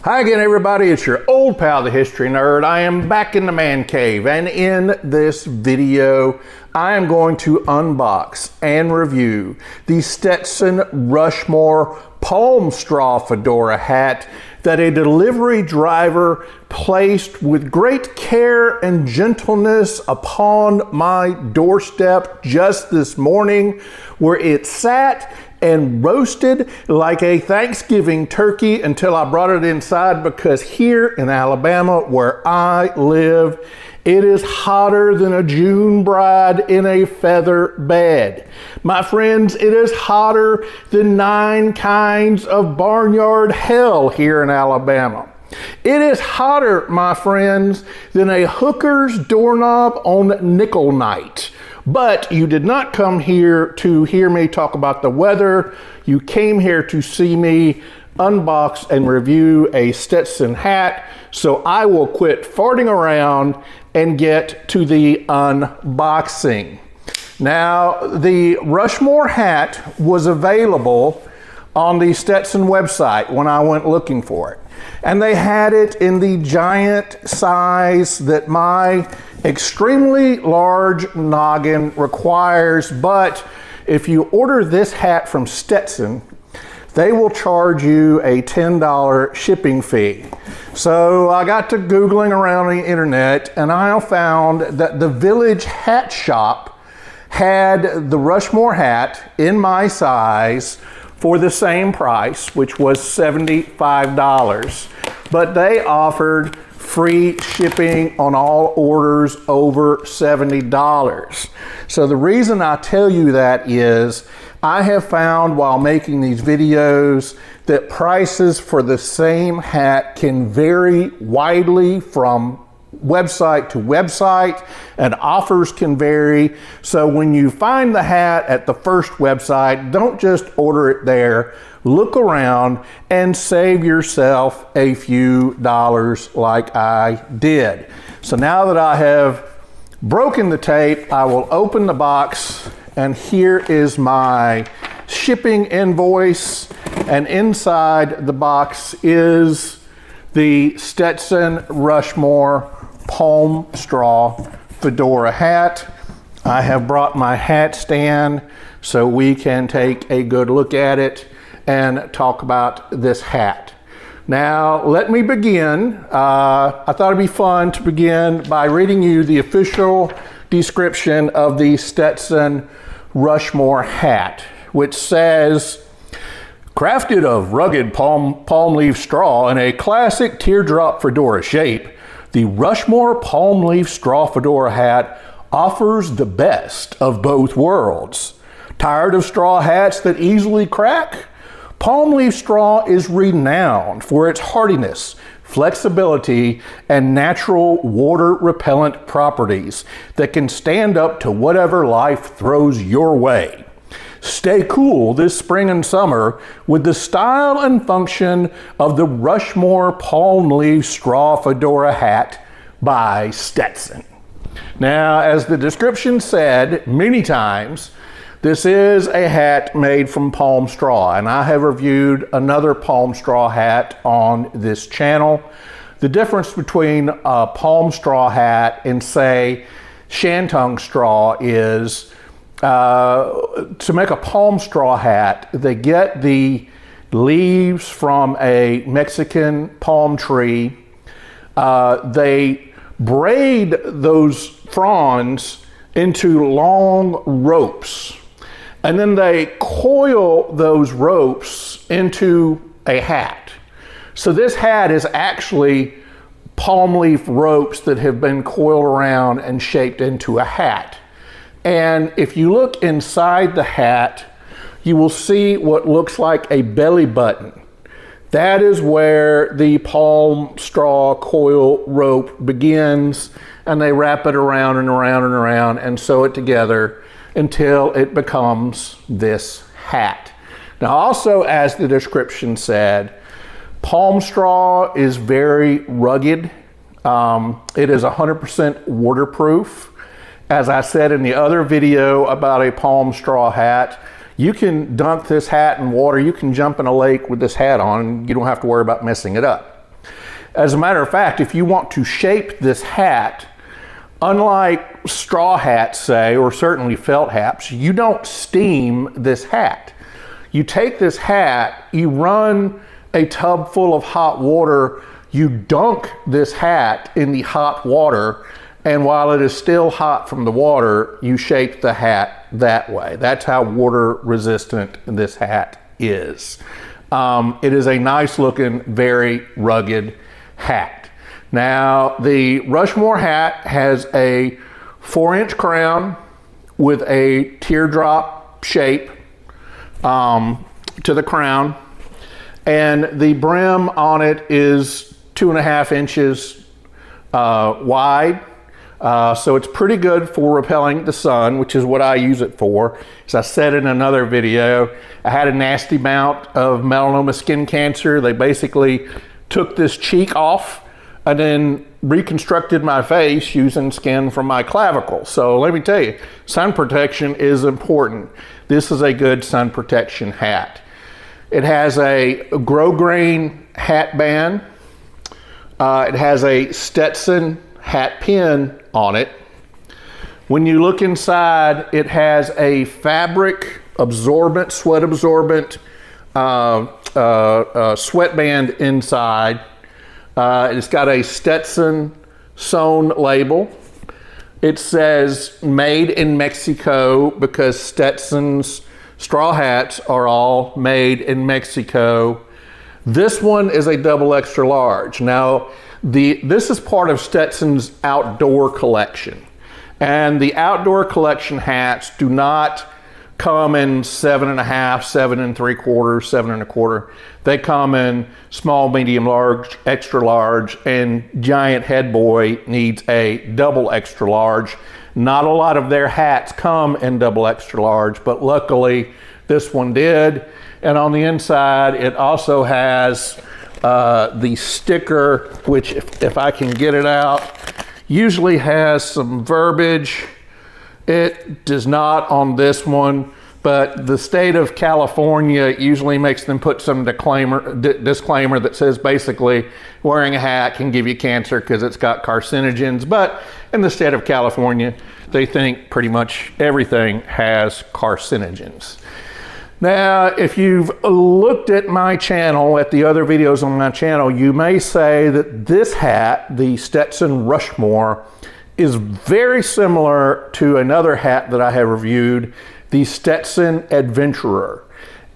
Hi again, everybody. It's your old pal, the History Nerd. I am back in the man cave, and in this video, I am going to unbox and review the Stetson Rushmore palm straw fedora hat that a delivery driver placed with great care and gentleness upon my doorstep just this morning, where it sat and roasted like a Thanksgiving turkey until I brought it inside, because here in Alabama, where I live, it is hotter than a June bride in a feather bed. My friends, it is hotter than 9 kinds of barnyard hell here in Alabama. It is hotter, my friends, than a hooker's doorknob on nickel night. But you did not come here to hear me talk about the weather. You came here to see me unbox and review a Stetson hat. So I will quit farting around and get to the unboxing. Now, the Rushmore hat was available on the Stetson website when I went looking for it. And they had it in the giant size that my extremely large noggin requires. But if you order this hat from Stetson, they will charge you a $10 shipping fee. So I got to Googling around the internet, and I found that the Village Hat Shop had the Rushmore hat in my size for the same price, which was $75. But they offered free shipping on all orders over $70. So the reason I tell you that is I have found while making these videos that prices for the same hat can vary widely from website to website, and offers can vary. So when you find the hat at the first website, don't just order it there. Look around and save yourself a few dollars like I did. So now that I have broken the tape, I will open the box, and here is my shipping invoice, and inside the box is the Stetson Rushmore palm straw fedora hat. I have brought my hat stand so we can take a good look at it and talk about this hat. Now, let me begin. I thought it'd be fun to begin by reading you the official description of the Stetson Rushmore hat, which says, crafted of rugged palm leaf straw in a classic teardrop fedora shape, the Rushmore palm leaf straw fedora hat offers the best of both worlds. Tired of straw hats that easily crack? Palm leaf straw is renowned for its hardiness, flexibility, and natural water repellent properties that can stand up to whatever life throws your way. Stay cool this spring and summer with the style and function of the Rushmore palm leaf straw fedora hat by Stetson. Now, as the description said many times, this is a hat made from palm straw, and I have reviewed another palm straw hat on this channel. The difference between a palm straw hat and, say, Shantung straw is to make a palm straw hat, they get the leaves from a Mexican palm tree. They braid those fronds into long ropes, and then they coil those ropes into a hat. So this hat is actually palm leaf ropes that have been coiled around and shaped into a hat. And if you look inside the hat, you will see what looks like a belly button. That is where the palm straw coil rope begins, and they wrap it around and around and around and sew it together until it becomes this hat. Now, also, as the description said, palm straw is very rugged. It is 100% waterproof. As I said in the other video about a palm straw hat, you can dunk this hat in water. You can jump in a lake with this hat on, and you don't have to worry about messing it up. As a matter of fact, if you want to shape this hat, unlike straw hats, say, or certainly felt hats, you don't steam this hat. You take this hat, you run a tub full of hot water, you dunk this hat in the hot water, and while it is still hot from the water, you shape the hat that way. That's how water resistant this hat is. It is a nice looking, very rugged hat. Now, the Rushmore hat has a 4-inch crown with a teardrop shape to the crown, and the brim on it is 2.5 inches wide. So it's pretty good for repelling the sun, which is what I use it for. As I said in another video, I had a nasty bout of melanoma skin cancer. They basically took this cheek off and then reconstructed my face using skin from my clavicle. So let me tell you, sun protection is important. This is a good sun protection hat. It has a grosgrain hat band. It has a Stetson hat pin on it. When you look inside, it has a fabric absorbent, sweat absorbent sweatband inside. It's got a Stetson sewn label. It says made in Mexico because Stetson's straw hats are all made in Mexico. This one is a double extra large. Now, this is part of Stetson's outdoor collection. And the outdoor collection hats do not come in 7.5, 7 3/4, 7 1/4. They come in small, medium, large, extra large, and Giant Head Boy needs a double extra large. Not a lot of their hats come in double extra large, but luckily this one did. And on the inside, it also has the sticker, which if I can get it out, usually has some verbiage. It does not on this one, but the state of California usually makes them put some disclaimer that says basically wearing a hat can give you cancer because it's got carcinogens. But in the state of California, they think pretty much everything has carcinogens. Now, if you've looked at my channel, at the other videos on my channel, you may say that this hat, the Stetson Rushmore, is very similar to another hat that I have reviewed, the Stetson Adventurer.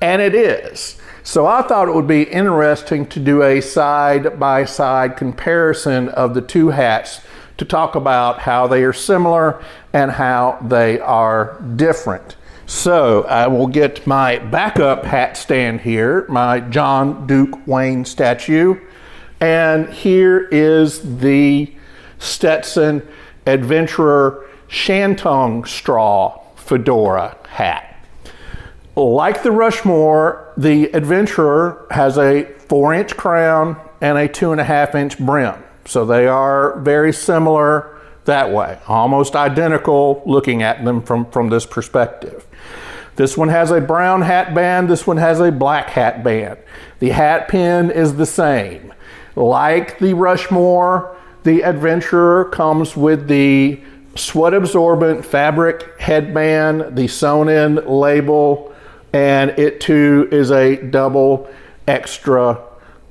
And it is. So I thought it would be interesting to do a side-by-side comparison of the two hats to talk about how they are similar and how they are different. So I will get my backup hat stand here, my John Duke Wayne statue, and here is the Stetson Adventurer Shantung straw fedora hat. Like the Rushmore, the Adventurer has a 4-inch crown and a 2.5-inch brim. So they are very similar that way, almost identical looking at them from this perspective. This one has a brown hat band, this one has a black hat band. The hat pin is the same. Like the Rushmore, the Adventurer comes with the sweat absorbent fabric headband, the sewn in label, and it too is a double extra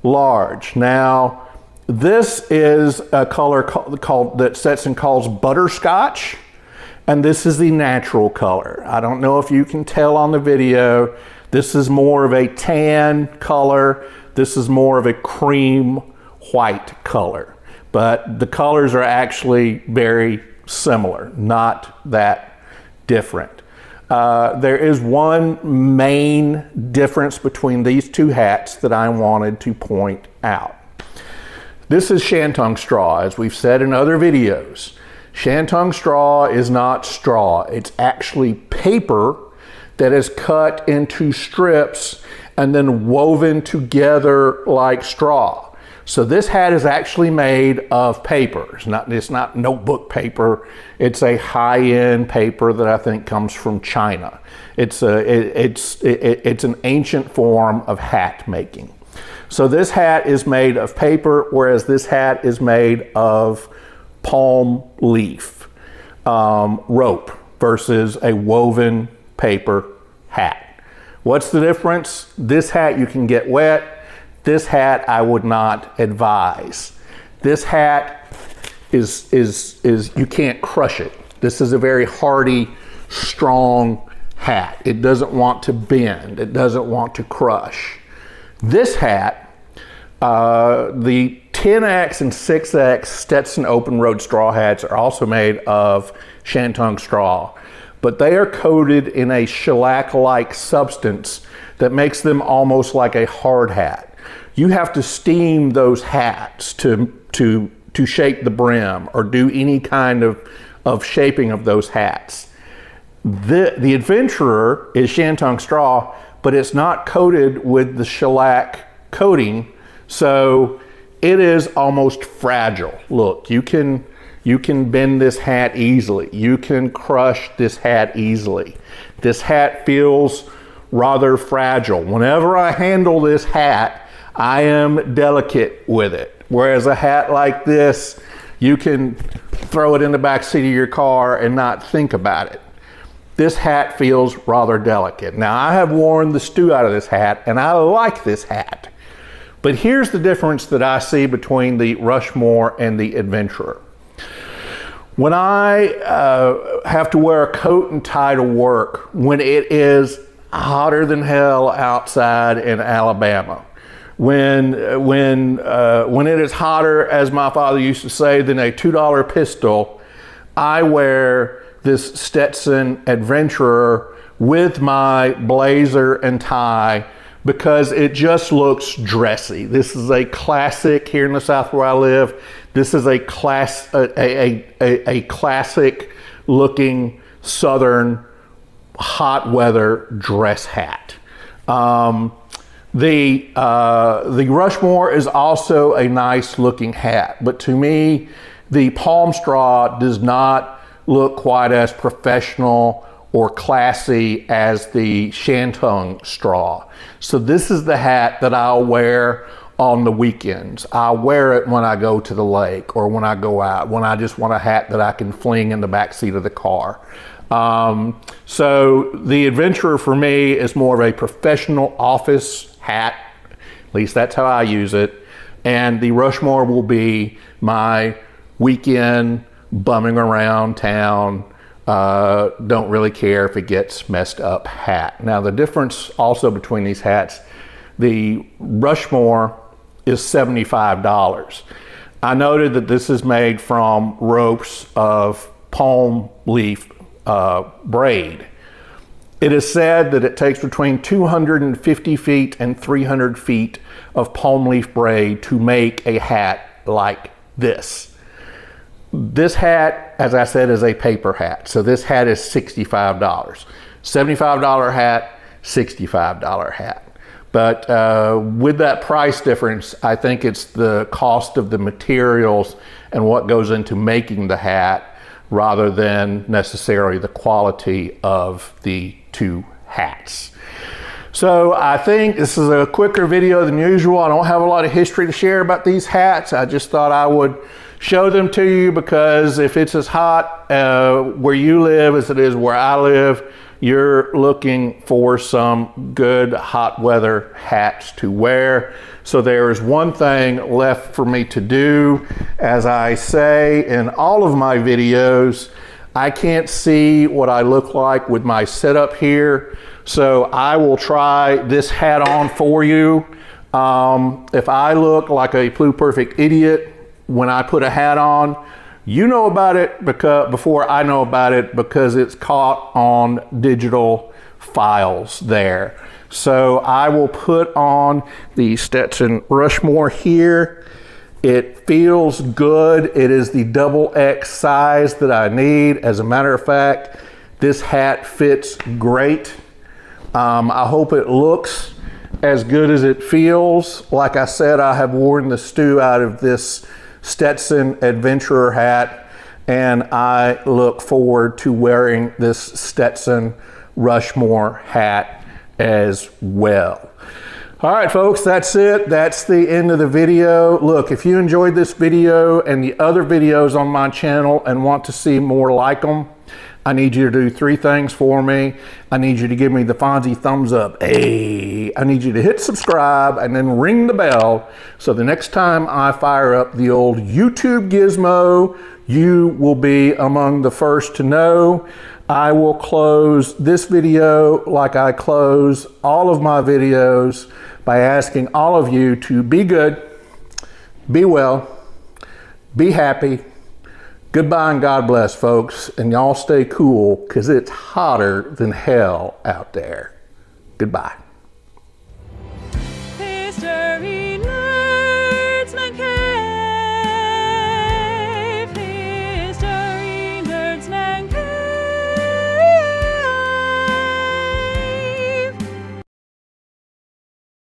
large. Now, this is a color that Stetson calls butterscotch, and this is the natural color. I don't know if you can tell on the video. This is more of a tan color. This is more of a cream white color, but the colors are actually very similar, not that different. There is one main difference between these two hats that I wanted to point out. This is Shantung straw, as we've said in other videos. Shantung straw is not straw. It's actually paper that is cut into strips and then woven together like straw. So this hat is actually made of paper. It's not notebook paper. It's a high-end paper that I think comes from China. It's an ancient form of hat making. So this hat is made of paper, whereas this hat is made of palm leaf rope versus a woven paper hat. What's the difference? This hat you can get wet. This hat I would not advise. This hat is you can't crush it. This is a very hardy, strong hat. It doesn't want to bend. It doesn't want to crush. This hat, the 10X and 6X Stetson open road straw hats are also made of Shantung straw, but they are coated in a shellac-like substance that makes them almost like a hard hat. You have to steam those hats to shape the brim or do any kind of shaping of those hats. The Adventurer is Shantung straw, but it's not coated with the shellac coating, so it is almost fragile. Look, you can bend this hat easily. You can crush this hat easily. This hat feels rather fragile. Whenever I handle this hat, I am delicate with it. Whereas a hat like this, you can throw it in the back seat of your car and not think about it. This hat feels rather delicate. Now, I have worn the stew out of this hat, and I like this hat. But here's the difference that I see between the Rushmore and the Adventurer. When I have to wear a coat and tie to work, when it is hotter than hell outside in Alabama, when it is hotter, as my father used to say, than a $2 pistol, I wear this Stetson Adventurer with my blazer and tie because it just looks dressy. This is a classic here in the South where I live. This is a classic looking Southern hot weather dress hat. The Rushmore is also a nice looking hat, but to me, the palm straw does not look quite as professional or classy as the Shantung straw. So this is the hat that I'll wear on the weekends. I'll wear it when I go to the lake or when I go out, when I just want a hat that I can fling in the back seat of the car. So the Adventurer for me is more of a professional office hat. At least that's how I use it. And the Rushmore will be my weekend bumming around town, don't really care if it gets messed up hat. Now the difference also between these hats, the Rushmore is $75. I noted that this is made from ropes of palm leaf braid. It is said that it takes between 250 feet and 300 feet of palm leaf braid to make a hat like this. This hat, as I said, is a paper hat. So this hat is $65. $75 hat, $65 hat. But with that price difference, I think it's the cost of the materials and what goes into making the hat rather than necessarily the quality of the two hats. So I think this is a quicker video than usual. I don't have a lot of history to share about these hats. I just thought I would show them to you because if it's as hot where you live as it is where I live, you're looking for some good hot weather hats to wear. So there is one thing left for me to do. As I say in all of my videos, I can't see what I look like with my setup here. So I will try this hat on for you. If I look like a pluperfect idiot when I put a hat on, you know about it before I know about it because it's caught on digital files there. So I will put on the Stetson Rushmore here. It feels good. It is the XX size that I need. As a matter of fact, this hat fits great. I hope it looks as good as it feels. Like I said, I have worn the stew out of this Stetson Adventurer hat, and I look forward to wearing this Stetson Rushmore hat as well. All right, folks, that's it. That's the end of the video. Look, if you enjoyed this video and the other videos on my channel and want to see more like them, I need you to do 3 things for me. I need you to give me the Fonzie thumbs up. Hey, I need you to hit subscribe and then ring the bell so the next time I fire up the old YouTube gizmo, you will be among the first to know. I will close this video like I close all of my videos by asking all of you to be good, be well, be happy. Goodbye and God bless, folks, and y'all stay cool because it's hotter than hell out there. Goodbye.